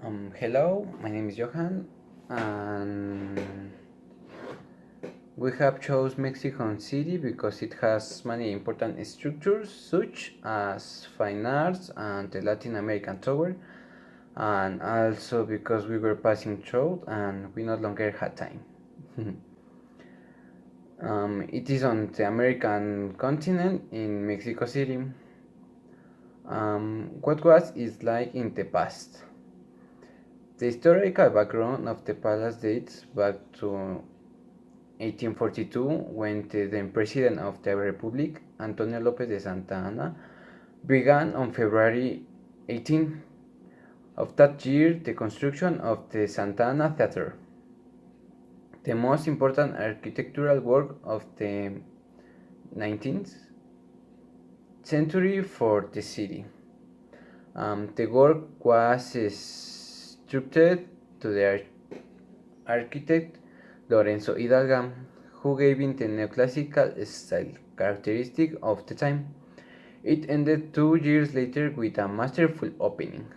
Hello, my name is Johan, and we have chose Mexico City because it has many important structures such as fine arts and the Latin American Tower, and also because we were passing through and we no longer had time. It is on the American continent in Mexico City. What was is like in the past. The historical background of the palace dates back to 1842, when the then President of the Republic, Antonio López de Santa Anna, began on February 18 of that year the construction of the Santa Anna Theater, the most important architectural work of the 19th century for the city. The work was structured to the architect Lorenzo Hidalgo, who gave it the neoclassical style characteristic of the time. It ended 2 years later with a masterful opening.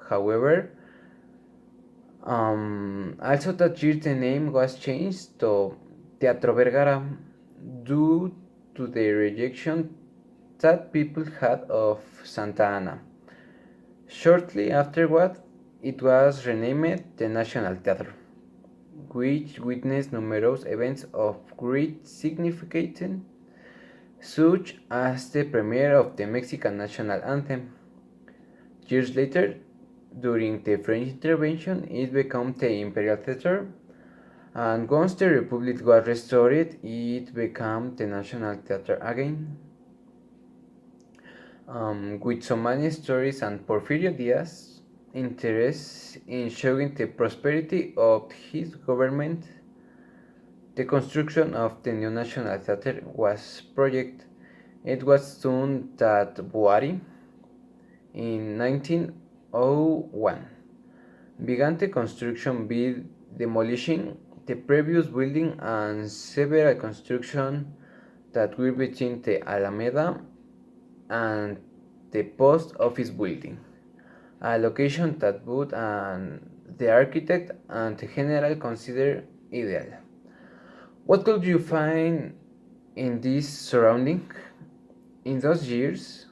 However, also that year the name was changed to Teatro Vergara due to the rejection that people had of Santa Anna. Shortly afterward, it was renamed the National Theatre, which witnessed numerous events of great significance, such as the premiere of the Mexican national anthem. Years later, during the French intervention, it became the Imperial Theatre, and once the Republic was restored, it became the National Theatre again. With so many stories and Porfirio Diaz's interest in showing the prosperity of his government, the construction of the new National Theatre was projected. It was soon that Buari, in 1901, began the construction by demolishing the previous building and several constructions that were between the Alameda and the post office building, a location that both the architect and the general considered ideal. What could you find in this surrounding? In those years,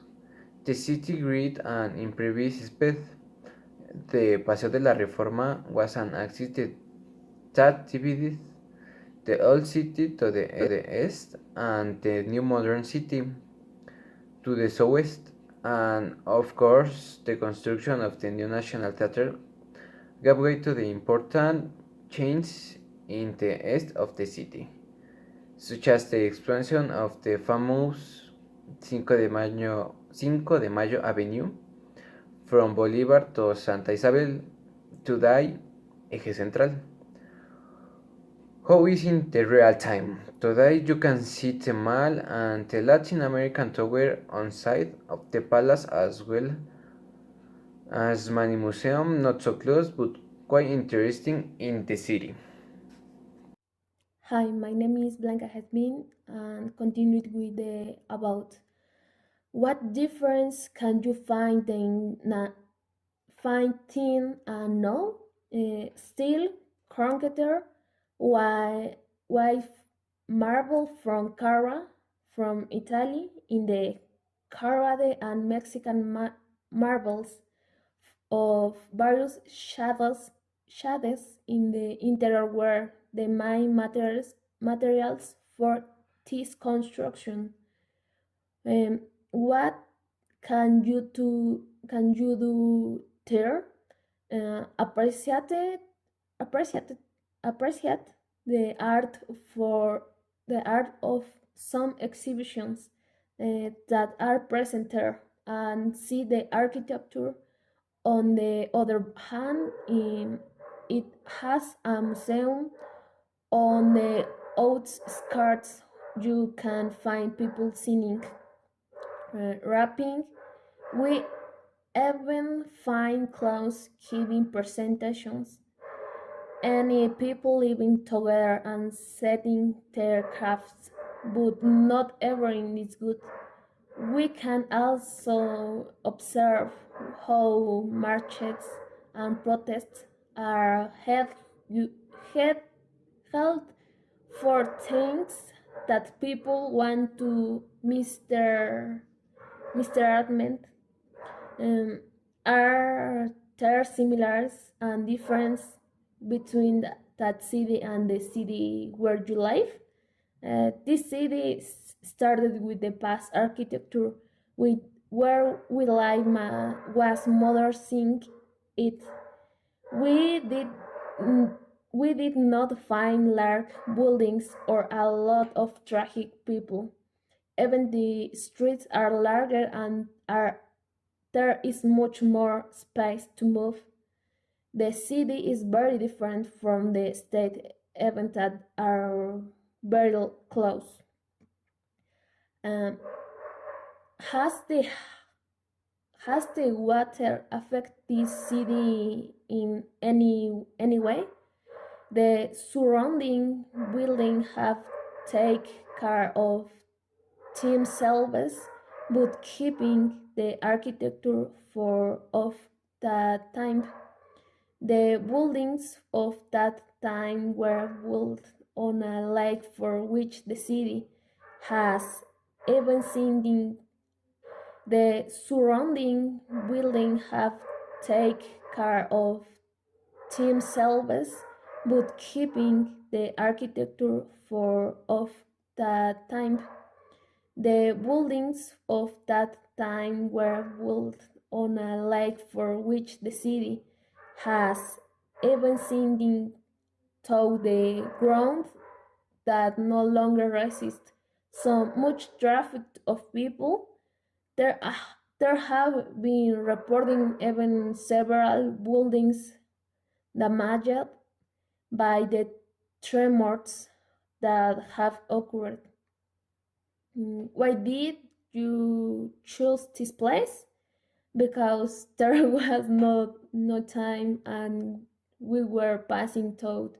the city grew and improved speed. The Paseo de la Reforma was an axis that divided the old city to the east and the new modern city to the southwest, and of course, the construction of the new National Theatre gave way to the important change in the east of the city, such as the expansion of the famous Cinco de Mayo Avenue from Bolívar to Santa Isabel, today Eje Central. How is in the real time? Today you can see the mall and the Latin American Tower on site of the palace, as well as many museums not so close but quite interesting in the city. Hi, my name is Blanca Jasmin and continued with the about what difference can you find in find thin and no still conqueror why marble from Cara from Italy in the Carrade and Mexican marbles of various shades in the interior were the main materials for this construction. What can you do there? Appreciate appreciate appreciate the art for the art of some exhibitions that are present there and see the architecture. On the other hand, it has a museum on the outskirts. You can find people singing, rapping. We even find clowns giving presentations. Any people living together and setting their crafts, but not everyone is good. We can also observe how markets and protests are head, held for things that people want to Mr. Adment. Um, are there similarities and difference between that city and the city where you live? This city started with the past architecture, with where we live was modern thing. It we did we did not find large buildings or a lot of tragic people. Even the streets are larger and are there is much more space to move. The city is very different from the state, even that are very close. Um, has the has the water affect this city in any way? The surrounding buildings have take care of themselves, but keeping the architecture for of that time. The buildings of that time were built on a lake for which the city has even seen the surrounding buildings have take care of themselves, but keeping the architecture for of that time. The buildings of that time were built on a lake for which the city has even sinking to the ground that no longer resist so much traffic of people. There have been reporting even several buildings damaged by the tremors that have occurred. Why did you choose this place? Because there was no time and we were passing through.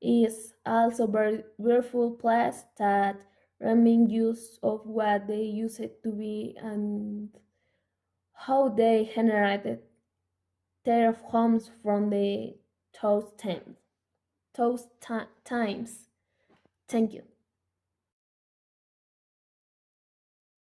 Is also very beautiful place that remind use of what they used it to be and how they generated their homes from those times. Those times. Thank you.